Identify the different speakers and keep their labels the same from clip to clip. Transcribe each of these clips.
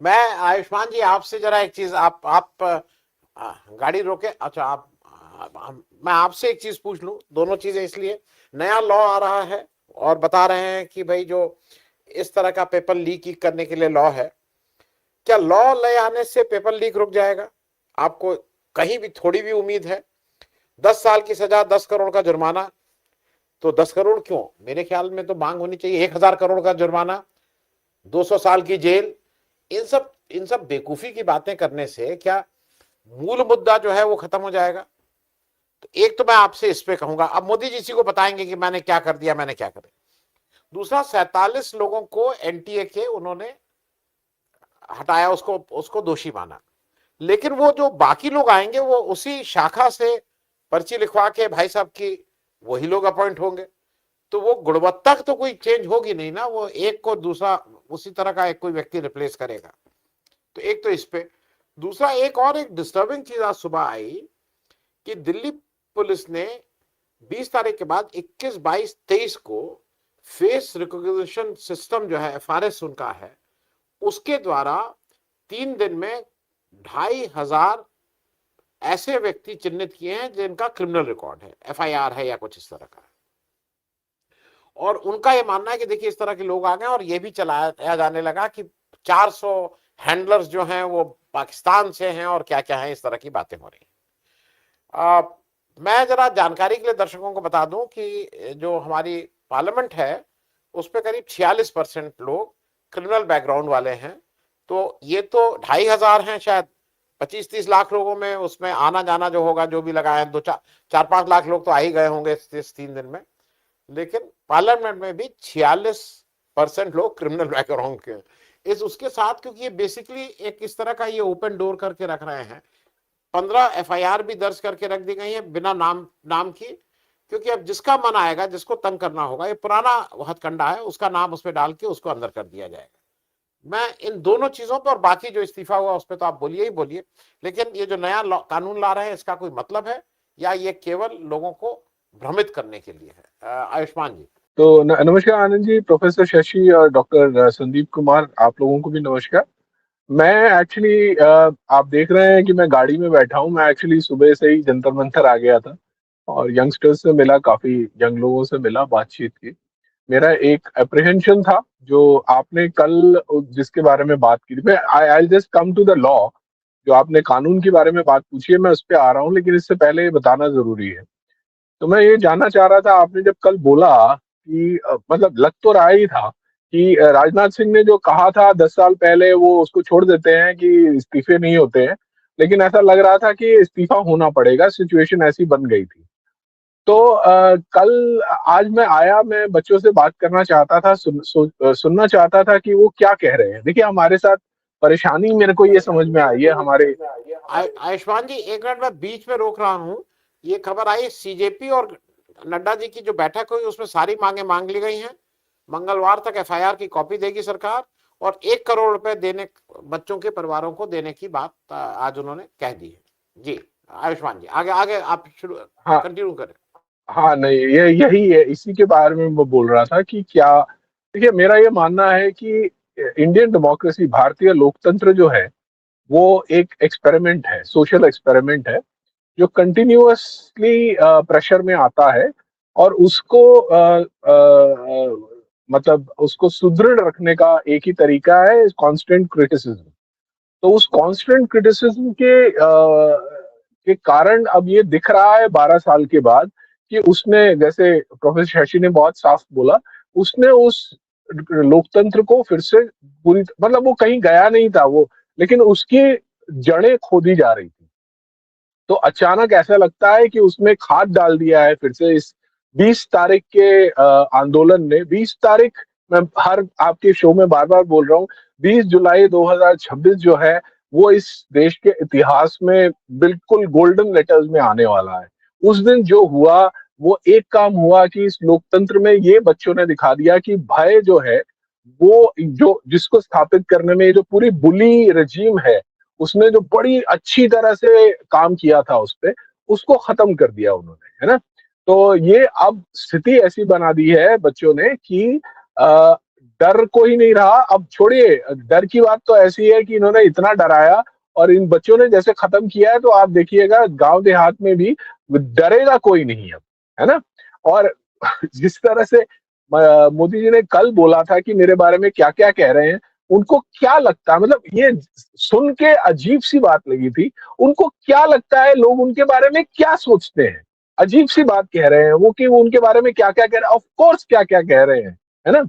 Speaker 1: मैं आयुष्मान जी आपसे जरा एक चीज, आप गाड़ी रोके। अच्छा, मैं आपसे एक चीज पूछ लूं, दोनों चीजें इसलिए, नया लॉ आ रहा है और बता रहे हैं कि भाई जो इस तरह का पेपर लीक करने के लिए लॉ है, क्या लॉ ले आने से पेपर लीक रुक जाएगा? आपको कहीं भी थोड़ी भी उम्मीद है? 10 साल की सजा, 10 करोड़ का जुर्माना। तो 10 करोड़ क्यों, मेरे ख्याल में तो मांग होनी चाहिए 1,000 करोड़ का जुर्माना, 200 साल की जेल। इन सब बेवकूफी की बातें करने से क्या मूल मुद्दा जो है वो खत्म हो जाएगा? तो एक तो मैं आपसे इस पे कहूंगा, अब मोदी जी को बताएंगे कि मैंने क्या कर दिया, मैंने क्या कर दिया। दूसरा, 47 लोगों को एनटीए के उन्होंने हटाया, उसको उसको दोषी माना। लेकिन वो जो बाकी लोग आएंगे वो उसी शाखा से पर्ची लिखवा के भाई साहब की वही लोग अपॉइंट होंगे। तो वो गुणवत्ता तो कोई चेंज होगी नहीं ना, वो एक को दूसरा उसी तरह का एक कोई व्यक्ति रिप्लेस करेगा। तो एक तो इस पे। दूसरा, एक डिस्टर्बिंग चीज आज सुबह आई कि दिल्ली पुलिस ने 20 तारीख के बाद 21, 22, 23 को फेस रिकॉग्निशन सिस्टम जो है, एफआरएस उनका है, उसके द्वारा 3 दिन में 2,500 ऐसे व्यक्ति चिन्हित किए हैं जिनका क्रिमिनल रिकॉर्ड है, एफआईआर है या कुछ इस तरह का। और उनका यह मानना है कि देखिए इस तरह के लोग आ गए, और यह भी चलाया जाने लगा कि 400 हैंडलर्स जो हैं वो पाकिस्तान से हैं और क्या क्या है, इस तरह की बातें हो रही हैं। मैं जरा जानकारी के लिए दर्शकों को बता दूं कि जो हमारी पार्लियामेंट है उस पर करीब 46% लोग क्रिमिनल बैकग्राउंड वाले हैं। तो ये तो 2,500 हैं, शायद 25-30 लाख लोगों में उसमें आना जाना जो होगा, जो भी लगाए, 2-4-5 लाख लोग तो आ ही गए होंगे इस 3 दिन में। लेकिन पार्लियामेंट में भी 46% लोग क्रिमिनल बैकग्राउंड के। इस उसके साथ, क्योंकि ये बेसिकली एक इस तरह का ये ओपन डोर करके रख रहे हैं, 15 एफआईआर भी दर्ज करके रख दी गई है बिना नाम की। क्योंकि अब जिसका मन आएगा, जिसको तंग करना होगा, ये पुराना हथकंडा है, उसका नाम उसमें डाल के उसको अंदर कर दिया जाएगा। मैं इन दोनों चीजों पर, और बाकी जो इस्तीफा हुआ उस पर तो आप बोलिए ही बोलिए, लेकिन ये जो नया कानून ला रहे हैं इसका कोई मतलब है या ये केवल लोगों को भ्रमित करने के लिए है? आयुष्मान जी।
Speaker 2: तो नमस्कार आनंद जी, प्रोफेसर शशि और डॉक्टर संदीप कुमार, आप लोगों को भी नमस्कार। मैं एक्चुअली आप देख रहे हैं कि मैं गाड़ी में बैठा हूं। मैं एक्चुअली सुबह से ही जंतर मंतर आ गया था और यंगस्टर्स से मिला, काफी यंग लोगों से मिला, बातचीत की। मेरा एक अप्रिहेंशन था जो आपने कल जिसके बारे में बात की थी। मैं I just come to the law. जो आपने कानून के बारे में बात पूछी है मैं उस पर आ रहा हूँ, लेकिन इससे पहले ये बताना जरूरी है। तो मैं ये जानना चाह रहा था, आपने जब कल बोला कि मतलब लग तो रहा ही था कि राजनाथ सिंह ने जो कहा था 10 साल पहले वो उसको छोड़ देते हैं कि इस्तीफे नहीं होते हैं, लेकिन ऐसा लग रहा था कि इस्तीफा होना पड़ेगा, सिचुएशन ऐसी बन गई थी। तो कल आज मैं आया, मैं बच्चों से बात करना चाहता था, सुनना चाहता था कि वो क्या कह रहे हैं। देखिए हमारे साथ परेशानी मेरे को ये समझ में आई है हमारे।
Speaker 1: आयुष्मान जी, एक मिनट मैं बीच में रोक रहा हूं। ये खबर आई सीजेपी और नड्डा जी की जो बैठक हुई उसमें सारी मांगे मांग ली गई हैं। मंगलवार तक एफआईआर की कॉपी देगी सरकार, और 1 करोड़ रुपए देने, बच्चों के परिवारों को देने की बात आज उन्होंने कह दी है जी। आयुष्मान जी, आगे आगे आप शुरू,
Speaker 2: हाँ,
Speaker 1: कंटिन्यू करें।
Speaker 2: हाँ, नहीं, ये यही है, इसी के बारे में मैं बोल रहा था कि क्या। देखिए मेरा ये मानना है कि इंडियन डेमोक्रेसी, भारतीय लोकतंत्र जो है वो एक एक्सपेरिमेंट है, सोशल एक्सपेरिमेंट है, जो कंटिन्यूअसली प्रेशर में आता है। और उसको मतलब उसको सुदृढ़ रखने का एक ही तरीका है, कांस्टेंट क्रिटिसिज्म। तो उस कांस्टेंट क्रिटिसिज्म के कारण अब ये दिख रहा है 12 साल के बाद कि उसने, जैसे प्रोफेसर शशि ने बहुत साफ बोला, उसने उस लोकतंत्र को फिर से पूरी, मतलब वो कहीं गया नहीं था वो, लेकिन उसकी जड़ें खोदी जा रही थी। तो अचानक ऐसा लगता है कि उसमें खाद डाल दिया है फिर से इस 20 तारीख के आंदोलन ने। 20 तारीख, मैं हर आपके शो में बार बार बोल रहा हूँ, 20 जुलाई 2026 जो है वो इस देश के इतिहास में बिल्कुल गोल्डन लेटर्स में आने वाला है। उस दिन जो हुआ, वो एक काम हुआ कि इस लोकतंत्र में ये बच्चों ने दिखा दिया कि भय जो है, वो जो जिसको स्थापित करने में ये जो पूरी बुली रजीम है, उसने जो बड़ी अच्छी तरह से काम किया था उस पे, उसको खत्म कर दिया उन्होंने, है ना। तो ये अब स्थिति ऐसी बना दी है बच्चों ने कि डर को ही नहीं रहा। अब छोड़िए, डर की बात तो ऐसी है कि इन्होंने इतना डराया और इन बच्चों ने जैसे खत्म किया है, तो आप देखिएगा गांव देहात में भी डरेगा कोई नहीं अब, है ना। और जिस तरह से मोदी जी ने कल बोला था कि मेरे बारे में क्या क्या कह रहे हैं, उनको क्या लगता है, मतलब ये सुन के अजीब सी बात लगी थी। उनको क्या लगता है लोग उनके बारे में क्या सोचते हैं, अजीब सी बात कह रहे हैं वो, कि वो उनके बारे में क्या क्या कह रहे हैं, ऑफ कोर्स क्या क्या कह रहे हैं, है ना।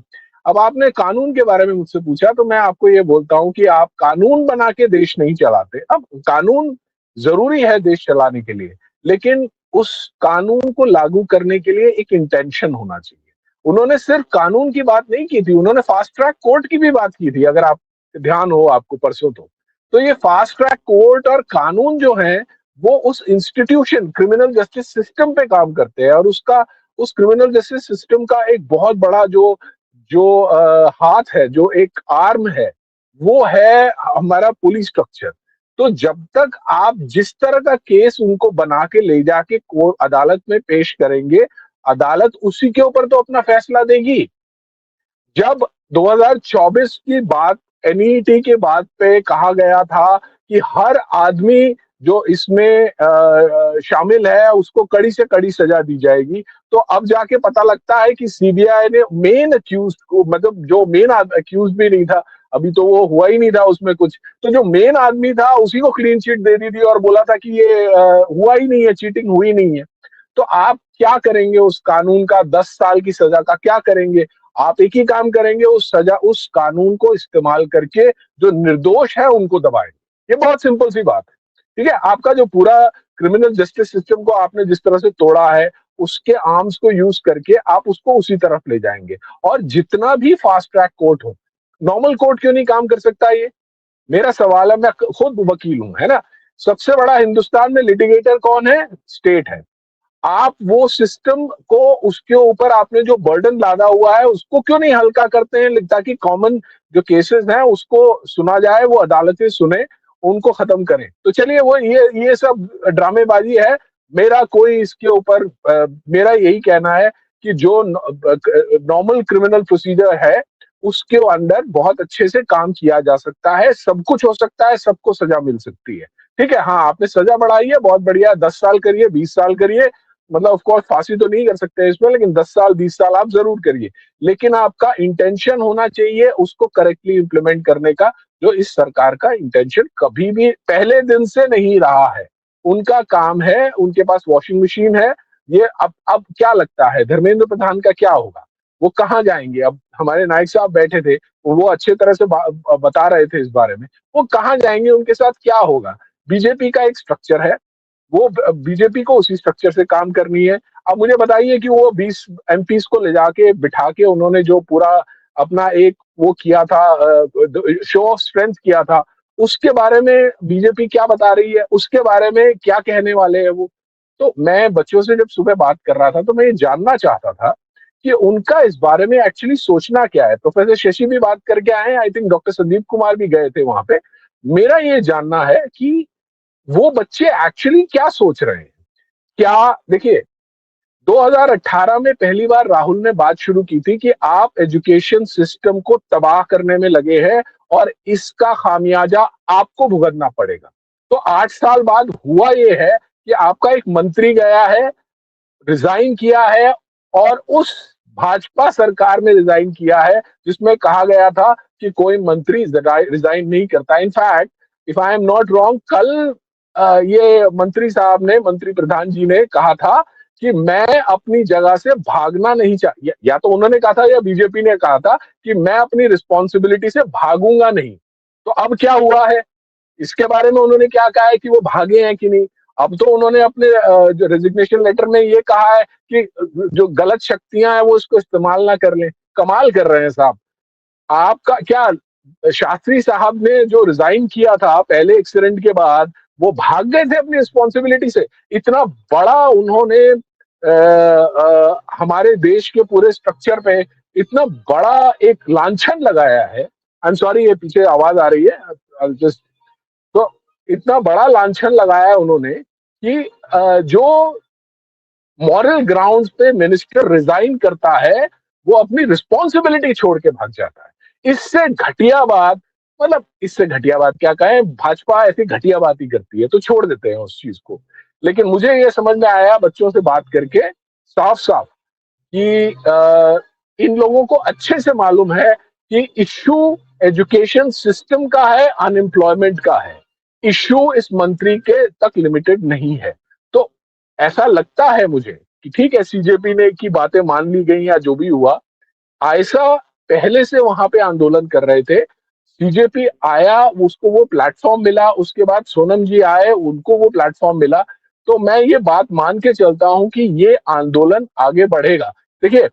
Speaker 2: अब आपने कानून के बारे में मुझसे पूछा, तो मैं आपको ये बोलता हूं कि आप कानून बना के देश नहीं चलाते। अब कानून जरूरी है देश चलाने के लिए, लेकिन उस कानून को लागू करने के लिए एक इंटेंशन होना चाहिए। उन्होंने सिर्फ कानून की बात नहीं की थी, उन्होंने फास्ट ट्रैक कोर्ट की भी बात की थी, अगर आप ध्यान हो आपको परसों। तो ये फास्ट ट्रैक कोर्ट और कानून जो है, वो उस इंस्टीट्यूशन क्रिमिनल जस्टिस सिस्टम पे काम करते हैं, और उसका उस क्रिमिनल जस्टिस सिस्टम का एक बहुत बड़ा जो जो हाथ है, जो एक आर्म है, वो है हमारा पुलिस स्ट्रक्चर। तो जब तक आप जिस तरह का केस उनको बना के ले जाके कोर्ट अदालत में पेश करेंगे, अदालत उसी के ऊपर तो अपना फैसला देगी। जब 2024 की बात, एनईटी के बात पे कहा गया था कि हर आदमी जो इसमें शामिल है उसको कड़ी से कड़ी सजा दी जाएगी, तो अब जाके पता लगता है कि सीबीआई ने मेन अक्यूज को, मतलब जो मेन अक्यूज भी नहीं था, अभी तो वो हुआ ही नहीं था उसमें कुछ, तो जो मेन आदमी था उसी को क्लीन चिट दे दी थी और बोला था कि ये हुआ ही नहीं है, चीटिंग हुई नहीं है। तो आप क्या करेंगे उस कानून का, 10 साल की सजा का क्या करेंगे? आप एक ही काम करेंगे, उस सजा, उस कानून को इस्तेमाल करके जो निर्दोष है उनको दबाएंगे। ये बहुत सिंपल सी बात है, ठीक है। आपका जो पूरा क्रिमिनल जस्टिस सिस्टम को आपने जिस तरह से तोड़ा है, उसके आर्म्स को यूज करके आप उसको उसी तरफ ले जाएंगे। और जितना भी फास्ट ट्रैक कोर्ट हो, नॉर्मल कोर्ट क्यों नहीं काम कर सकता? ये मेरा सवाल है, मैं खुद वकील हूं, है ना। सबसे बड़ा हिंदुस्तान में लिटिगेटर कौन है? स्टेट है। आप वो सिस्टम को, उसके ऊपर आपने जो बर्डन लादा हुआ है, उसको क्यों नहीं हल्का करते हैं, ताकि कॉमन जो केसेस हैं उसको सुना जाए, वो अदालतें सुने, उनको खत्म करें। तो चलिए, वो ये सब ड्रामेबाजी है। मेरा कोई इसके ऊपर मेरा यही कहना है कि जो नॉर्मल क्रिमिनल प्रोसीजर है उसके अंदर बहुत अच्छे से काम किया जा सकता है, सब कुछ हो सकता है, सबको सजा मिल सकती है। ठीक है, हाँ, आपने सजा बढ़ाई है, बहुत बढ़िया, 10 साल करिए, 20 साल करिए, मतलब ऑफ कोर्स फांसी तो नहीं कर सकते इसमें, लेकिन 10 साल 20 साल आप जरूर करिए। लेकिन आपका इंटेंशन होना चाहिए उसको करेक्टली इंप्लीमेंट करने का, जो इस सरकार का इंटेंशन कभी भी पहले दिन से नहीं रहा है। उनका काम है, उनके पास वॉशिंग मशीन है। ये अब क्या लगता है धर्मेंद्र प्रधान का क्या होगा? वो कहाँ जाएंगे? अब हमारे नायक साहब बैठे थे, वो अच्छे तरह से बता रहे थे इस बारे में। वो कहाँ जाएंगे? उनके साथ क्या होगा? बीजेपी का एक स्ट्रक्चर है, वो बीजेपी को उसी स्ट्रक्चर से काम करनी है। अब मुझे बताइए कि वो 20 एमपीज को ले जाके बिठा के उन्होंने जो पूरा अपना एक वो किया था, शो ऑफ स्ट्रेंथ किया था, उसके बारे में बीजेपी क्या बता रही है, उसके बारे में क्या कहने वाले हैं वो? तो मैं बच्चों से जब सुबह बात कर रहा था, तो मैं ये जानना चाहता था कि उनका इस बारे में एक्चुअली सोचना क्या है। प्रोफेसर शशि भी बात करके आए हैं, I think doctor Sandeep Kumar भी गए थे वहां पे। मेरा ये जानना है कि वो बच्चे एक्चुअली क्या सोच रहे हैं। क्या, देखिए, 2018 में पहली बार राहुल ने बात शुरू की थी कि आप एजुकेशन सिस्टम को तबाह करने में लगे हैं और इसका खामियाजा आपको भुगतना पड़ेगा। तो 8 साल बाद हुआ ये है कि आपका एक मंत्री गया है, रिजाइन किया है, और उस भाजपा सरकार में रिजाइन किया है जिसमें कहा गया था कि कोई मंत्री रिजाइन नहीं करता। In fact, if I am not wrong, कल ये मंत्री साहब ने, मंत्री प्रधान जी ने कहा था कि मैं अपनी जगह से भागना नहीं या तो उन्होंने कहा था या बीजेपी ने कहा था कि मैं अपनी रिस्पॉन्सिबिलिटी से भागूंगा नहीं। तो अब क्या हुआ है, इसके बारे में उन्होंने क्या कहा है कि वो भागे हैं कि नहीं? अब तो उन्होंने अपने जो रेजिग्नेशन लेटर में ये कहा है कि जो गलत शक्तियां हैं वो इसको इस्तेमाल ना कर लें। कमाल कर रहे हैं साहब। आपका क्या, शास्त्री साहब ने जो रिजाइन किया था पहले एक्सीडेंट के बाद, वो भाग गए थे अपनी रिस्पॉन्सिबिलिटी से? इतना बड़ा उन्होंने हमारे देश के पूरे स्ट्रक्चर पे इतना बड़ा एक लांछन लगाया है। आई एम सॉरी, ये पीछे आवाज आ रही है जस्ट। तो इतना बड़ा लांछन लगाया है उन्होंने कि जो मॉरल ग्राउंड्स पे मिनिस्टर रिजाइन करता है, वो अपनी रिस्पॉन्सिबिलिटी छोड़ के भाग जाता है। इससे घटिया बात, मतलब इससे घटिया बात क्या कहें, भाजपा ऐसी घटिया बात ही करती है, तो छोड़ देते हैं उस चीज को। लेकिन मुझे ये समझ में आया बच्चों से बात करके साफ साफ कि इन लोगों को अच्छे से मालूम है कि इश्यू एजुकेशन सिस्टम का है, अनएम्प्लॉयमेंट का है। इश्यू इस मंत्री के तक लिमिटेड नहीं है। तो ऐसा लगता है मुझे कि ठीक है, सीजेपी ने की बातें मान ली गई या जो भी हुआ, आयशा पहले से वहां पे आंदोलन कर रहे थे, सीजेपी आया, उसको वो प्लेटफॉर्म मिला, उसके बाद सोनम जी आए, उनको वो प्लेटफॉर्म मिला। तो मैं ये बात मान के चलता हूं कि ये आंदोलन आगे बढ़ेगा। देखिए,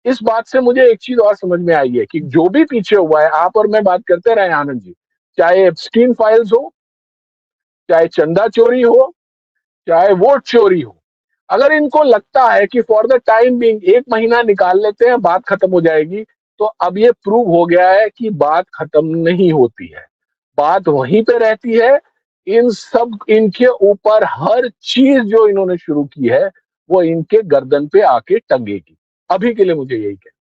Speaker 2: इस बात से मुझे एक चीज और समझ में आई है कि जो भी पीछे हुआ है, आप और मैं बात करते रहे आनंद जी, चाहे एप्स्टीन फाइल्स हो, चाहे चंदा चोरी हो, चाहे वोट चोरी हो, अगर इनको लगता है कि फॉर द टाइम बिंग 1 महीना निकाल लेते हैं, बात खत्म हो जाएगी, तो अब ये प्रूव हो गया है कि बात खत्म नहीं होती है, बात वहीं पे रहती है। इन सब, इनके ऊपर हर चीज जो इन्होंने शुरू की है वो इनके गर्दन पे आके टंगेगी। अभी के लिए मुझे यही कहना है।